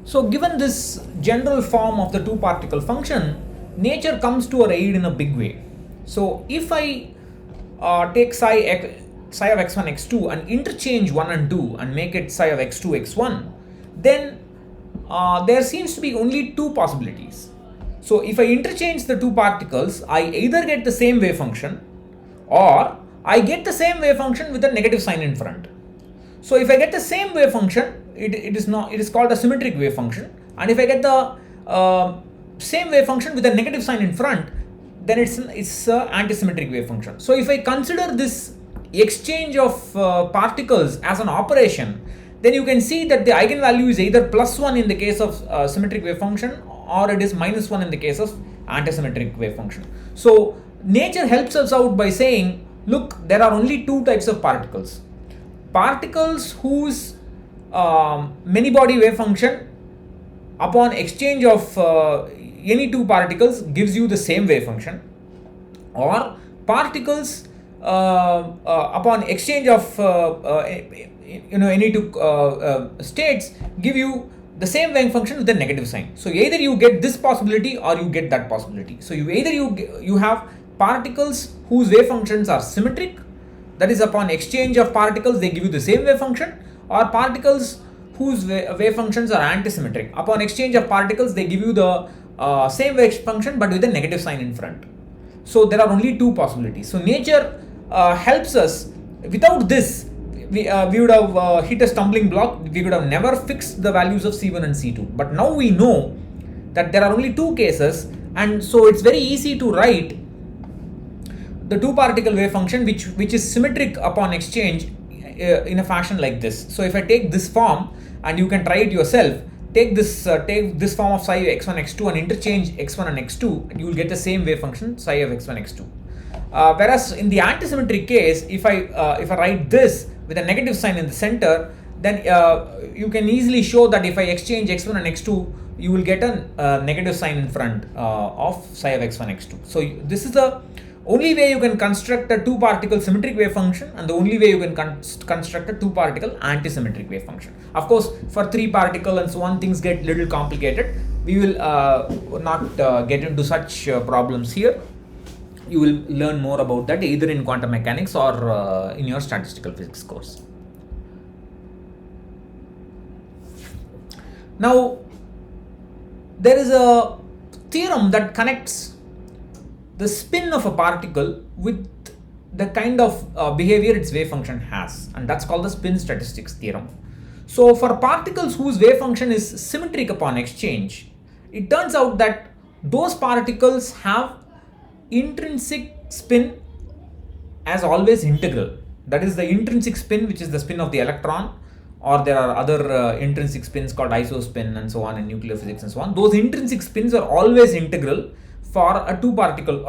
So given this general form of the two particle function, nature comes to our aid in a big way. So if I take psi of x1 x2 and interchange 1 and 2 and make it psi of x2 x1, then there seems to be only two possibilities. So if I interchange the two particles, I either get the same wave function or I get the same wave function with a negative sign in front. So if I get the same wave function, it is called a symmetric wave function, and if I get the same wave function with a negative sign in front, then it's an antisymmetric wave function. So if I consider this exchange of particles as an operation, then you can see that the eigenvalue is either +1 in the case of symmetric wave function, or it is -1 in the case of antisymmetric wave function. So nature helps us out by saying, look, there are only two types of particles. Particles whose many body wave function upon exchange of any two particles gives you the same wave function, or particles upon exchange of any two states give you the same wave function with a negative sign. So either you get this possibility or you get that possibility. So you have particles whose wave functions are symmetric, that is, upon exchange of particles they give you the same wave function, or particles whose wave functions are antisymmetric. Upon exchange of particles they give you the same wave function but with a negative sign in front. So there are only two possibilities. So nature helps us. Without this, we would have hit a stumbling block. We would have never fixed the values of C1 and C2. But now we know that there are only two cases, and so it's very easy to write the two particle wave function which is symmetric upon exchange in a fashion like this. So if I take this form, and you can try it yourself, take this form of psi of x1 x2 and interchange x1 and x2, and you will get the same wave function psi of x1 x2. Whereas in the antisymmetric case, if I write this with a negative sign in the center, then you can easily show that if I exchange x1 and x2, you will get a negative sign in front of psi of x1 x2. So this is the only way you can construct a two particle symmetric wave function, and the only way you can construct a two particle antisymmetric wave function. Of course, for three particle and so on, things get little complicated. We will not get into such problems here. You will learn more about that either in quantum mechanics or in your statistical physics course. Now, there is a theorem that connects the spin of a particle with the kind of behavior its wave function has, and that's called the spin statistics theorem. So for particles whose wave function is symmetric upon exchange, it turns out that those particles have intrinsic spin as always integral. That is the intrinsic spin, which is the spin of the electron, or there are other intrinsic spins called isospin and so on in nuclear physics and so on. Those intrinsic spins are always integral for a two particle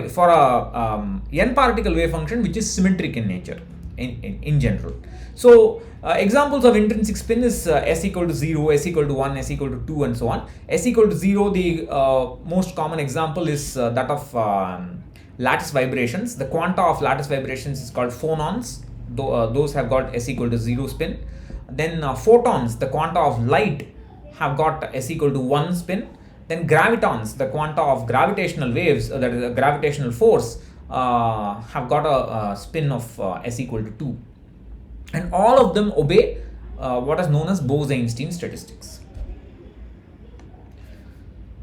for a n particle wave function which is symmetric in nature in general. So examples of intrinsic spin is s equal to 0, s equal to 1, s equal to 2 and so on. S equal to 0, the most common example is that of lattice vibrations. The quanta of lattice vibrations is called phonons. Those have got s equal to 0 spin. Then photons, the quanta of light, have got s equal to 1 spin. Then gravitons, the quanta of gravitational waves, that is a gravitational force, have got a spin of s equal to 2. And all of them obey what is known as Bose-Einstein statistics.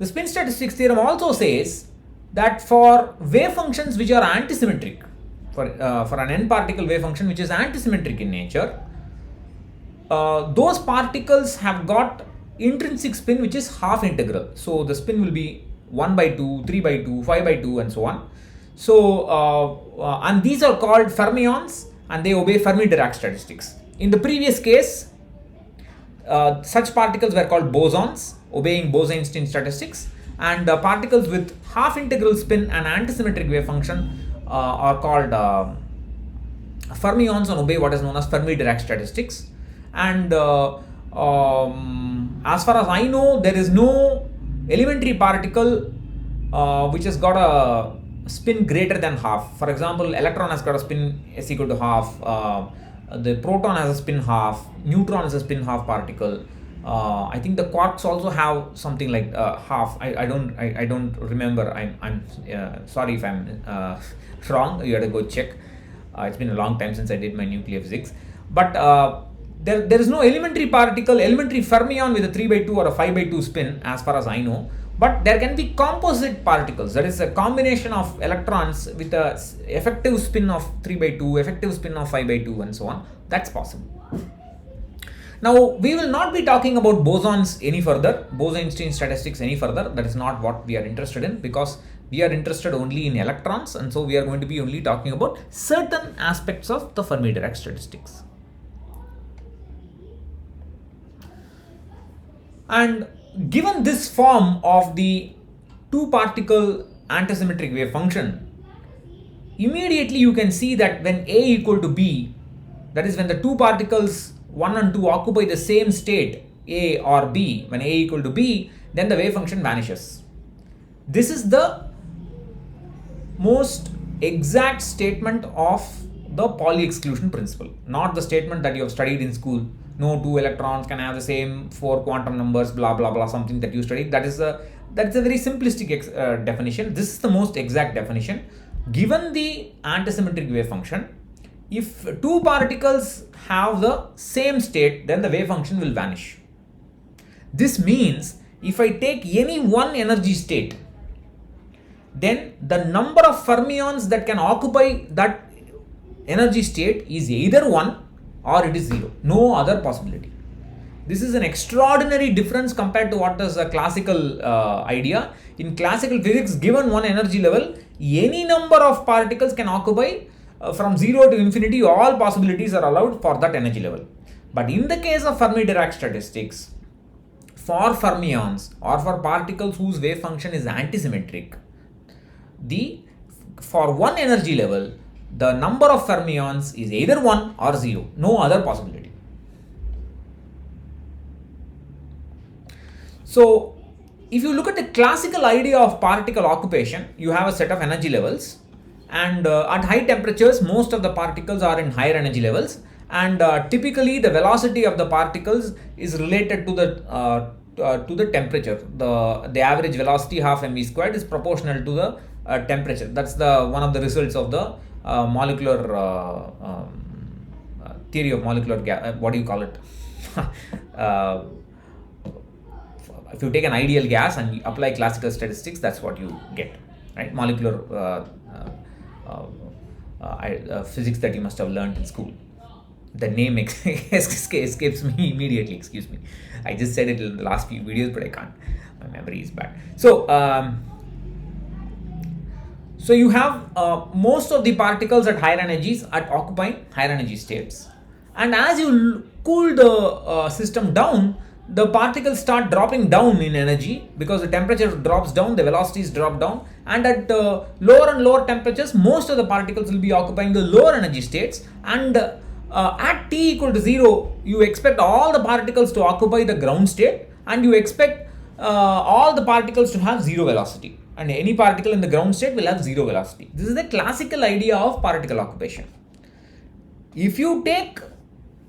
The spin statistics theorem also says that for wave functions which are antisymmetric, for an n particle wave function which is antisymmetric in nature, those particles have got intrinsic spin which is half integral. So the spin will be 1 by 2, 3 by 2, 5 by 2 and so on. So and these are called fermions, and they obey Fermi-Dirac statistics. In the previous case, such particles were called bosons, obeying Bose-Einstein statistics, and particles with half integral spin and antisymmetric wave function are called fermions and obey what is known as Fermi-Dirac statistics. And as far as I know, there is no elementary particle which has got a spin greater than half. For example, electron has got a spin s equal to half, the proton has a spin half, neutron is a spin half particle, I think the quarks also have something like half. I don't remember. I'm sorry if I'm wrong. You have to go check. It's been a long time since I did my nuclear physics. But there is no elementary fermion with a 3/2 or a 5/2 spin, as far as I know. But there can be composite particles. That is a combination of electrons with a effective spin of 3/2, effective spin of 5/2, and so on. That's possible. Now, we will not be talking about bosons any further, Bose-Einstein statistics any further. That is not what we are interested in, because we are interested only in electrons, and so we are going to be only talking about certain aspects of the Fermi-Dirac statistics. And given this form of the two-particle antisymmetric wave function, immediately you can see that when A equal to B, that is when the two particles 1 and 2 occupy the same state, A or B, when A equal to B, then the wave function vanishes. This is the most exact statement of the Pauli exclusion principle, not the statement that you have studied in school. No two electrons can have the same 4 quantum numbers, blah blah blah, something that you studied. That's a very simplistic definition. This is the most exact definition. Given the antisymmetric wave function, if two particles have the same state, then the wave function will vanish. This means if I take any one energy state, then the number of fermions that can occupy that energy state is either 1 or it is 0. No other possibility. This is an extraordinary difference compared to what is a classical idea. In classical physics, given one energy level, any number of particles can occupy from 0 to infinity. All possibilities are allowed for that energy level. But in the case of Fermi-Dirac statistics, for fermions or for particles whose wave function is antisymmetric, for one energy level, the number of fermions is either 1 or 0. No other possibility. So, if you look at the classical idea of particle occupation, you have a set of energy levels, and at high temperatures, most of the particles are in higher energy levels, and typically the velocity of the particles is related to the temperature. The average velocity, half mv squared, is proportional to the temperature. That's one of the results of the molecular theory of molecular gas. What do you call it? If you take an ideal gas and you apply classical statistics, that's what you get, right? Molecular physics that you must have learned in school. The name escapes me immediately. Excuse me. I just said it in the last few videos, but I can't. My memory is bad. So you have most of the particles at higher energies occupying higher energy states, and as you cool the system down, the particles start dropping down in energy because the temperature drops down, the velocities drop down, and at lower and lower temperatures, most of the particles will be occupying the lower energy states, and at t equal to 0, you expect all the particles to occupy the ground state, and you expect all the particles to have 0 velocity, and any particle in the ground state will have 0 velocity. This is the classical idea of particle occupation. If you take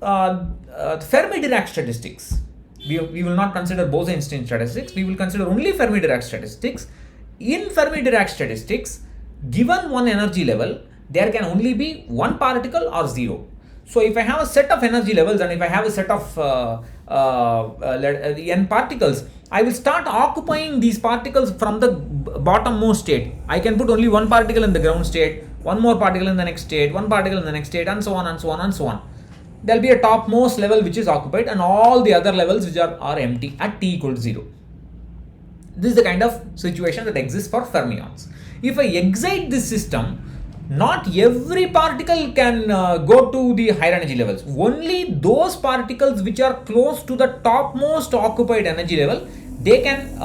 Fermi-Dirac statistics, we will not consider Bose-Einstein statistics, we will consider only Fermi-Dirac statistics. In Fermi-Dirac statistics, given one energy level, there can only be one particle or 0. So if I have a set of energy levels and if I have a set of n particles, I will start occupying these particles from the bottommost state. I can put only one particle in the ground state, one more particle in the next state, one particle in the next state, and so on and so on and so on. There will be a topmost level which is occupied, and all the other levels which are empty at t equal to 0. This is the kind of situation that exists for fermions. If I excite this system, not every particle can go to the higher energy levels. Only those particles which are close to the topmost occupied energy level, they can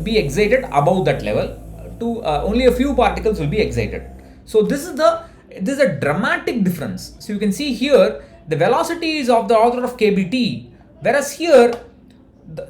be excited above that level. Only a few particles will be excited. So this is a dramatic difference. So you can see here the velocity is of the order of kBt, whereas here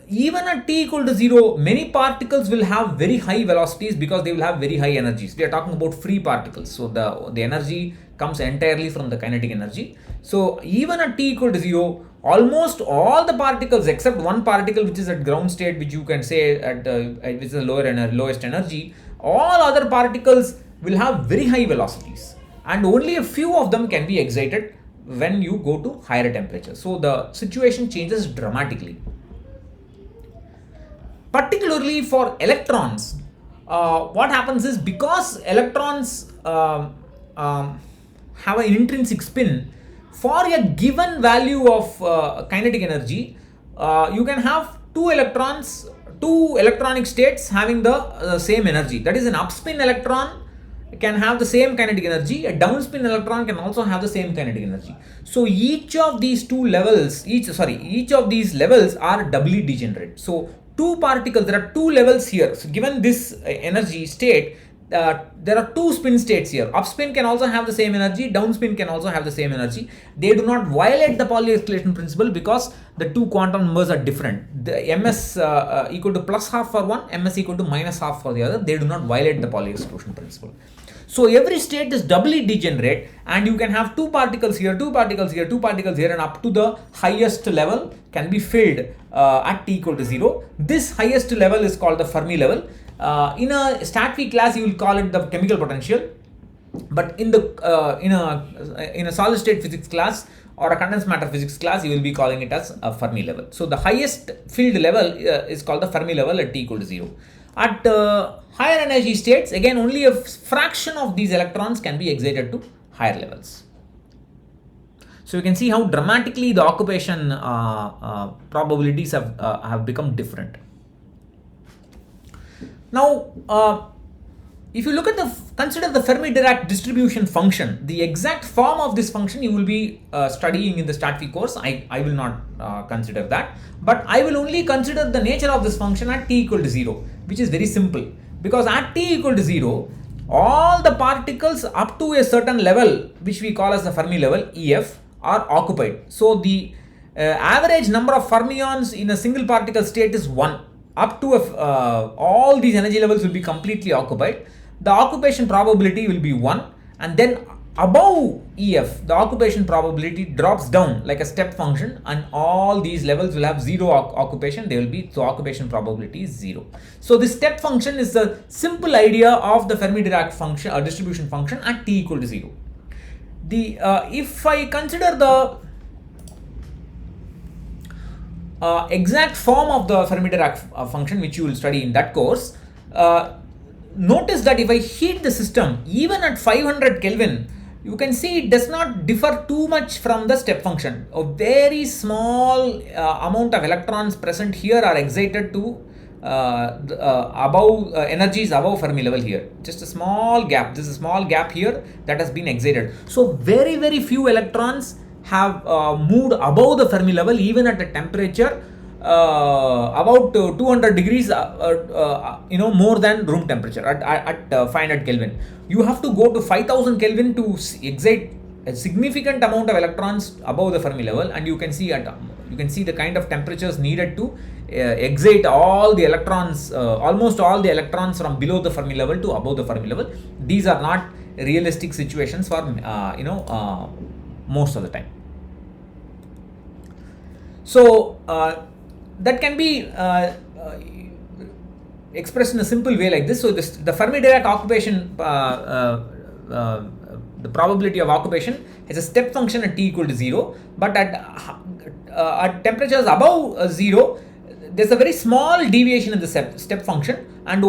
even at t equal to 0, many particles will have very high velocities because they will have very high energies. We are talking about free particles, so the energy comes entirely from the kinetic energy. So even at t equal to 0, almost all the particles except one particle which is at ground state, which you can say at which is the lowest energy, all other particles will have very high velocities, and only a few of them can be excited when you go to higher temperatures. So the situation changes dramatically. Particularly for electrons, what happens is, because electrons have an intrinsic spin, for a given value of kinetic energy, you can have two electronic states having the same energy. That is, an upspin electron can have the same kinetic energy, a downspin electron can also have the same kinetic energy. So each of these levels are doubly degenerate. So two particles, there are two levels here. So given this energy state, there are two spin states here. Upspin can also have the same energy, downspin can also have the same energy. They do not violate the Pauli exclusion principle because the two quantum numbers are different. The ms equal to plus half for one, ms equal to minus half for the other. They do not violate the Pauli exclusion principle. So every state is doubly degenerate, and you can have two particles here, two particles here, two particles here, and up to the highest level can be filled at t equal to 0. This highest level is called the Fermi level. In a stat physics class, you will call it the chemical potential, but in a solid state physics class or a condensed matter physics class, you will be calling it as a Fermi level. So the highest filled level is called the Fermi level at t equal to 0. At higher energy states, again, only a fraction of these electrons can be excited to higher levels. So you can see how dramatically the occupation probabilities have become different. Now, if you look at consider the Fermi-Dirac distribution function, the exact form of this function you will be studying in the stat physics course. I will not consider that, but I will only consider the nature of this function at t equal to 0, which is very simple, because at t equal to 0, all the particles up to a certain level, which we call as the Fermi level, EF, are occupied. So the average number of fermions in a single particle state is 1. Up to all these energy levels will be completely occupied. The occupation probability will be 1, and then above EF, the occupation probability drops down like a step function, and all these levels will have 0 occupation. So occupation probability is 0. So this step function is the simple idea of the Fermi-Dirac function or distribution function at t equal to 0. If I consider the exact form of the Fermi-Dirac function, which you will study in that course, notice that if I heat the system even at 500 Kelvin, you can see it does not differ too much from the step function. A very small amount of electrons present here are excited to energies above Fermi level here. Just a small gap. This is a small gap here that has been excited. So very, very few electrons have moved above the Fermi level, even at a temperature about 200 degrees, more than room temperature at 500 Kelvin. You have to go to 5000 Kelvin to excite a significant amount of electrons above the Fermi level, and you can see the kind of temperatures needed to excite all the electrons, almost all the electrons from below the Fermi level to above the Fermi level. These are not realistic situations for most of the time. So that can be expressed in a simple way like this. So the Fermi-Dirac occupation, the probability of occupation has a step function at t equal to 0, but at temperatures above 0, there's a very small deviation in the step function, and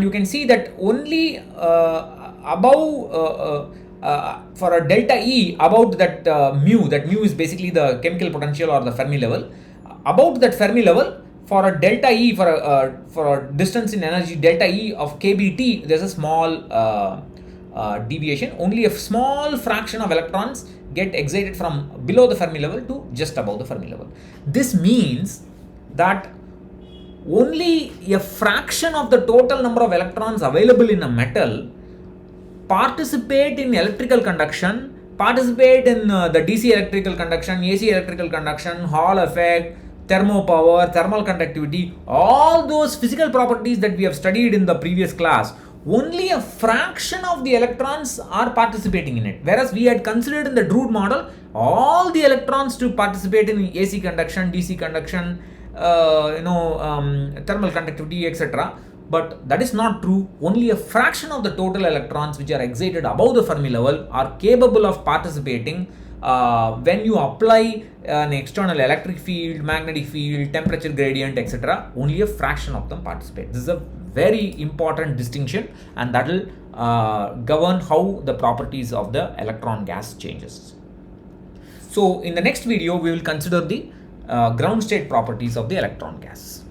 you can see that only above for a delta E, about that mu is basically the chemical potential or the Fermi level. About that Fermi level, for a delta E, for a distance in energy delta E of kBt, there's a small deviation. Only a small fraction of electrons get excited from below the Fermi level to just above the Fermi level. This means that only a fraction of the total number of electrons available in a metal participate in electrical conduction, participate in the DC electrical conduction, AC electrical conduction, Hall effect, thermopower, thermal conductivity, all those physical properties that we have studied in the previous class. Only a fraction of the electrons are participating in it, whereas we had considered in the Drude model all the electrons to participate in AC conduction, DC conduction, thermal conductivity, etc. But that is not true. Only a fraction of the total electrons which are excited above the Fermi level are capable of participating when you apply an external electric field, magnetic field, temperature gradient, etc. Only a fraction of them participate. This is a very important distinction, and that will govern how the properties of the electron gas changes. So in the next video, we will consider the ground state properties of the electron gas.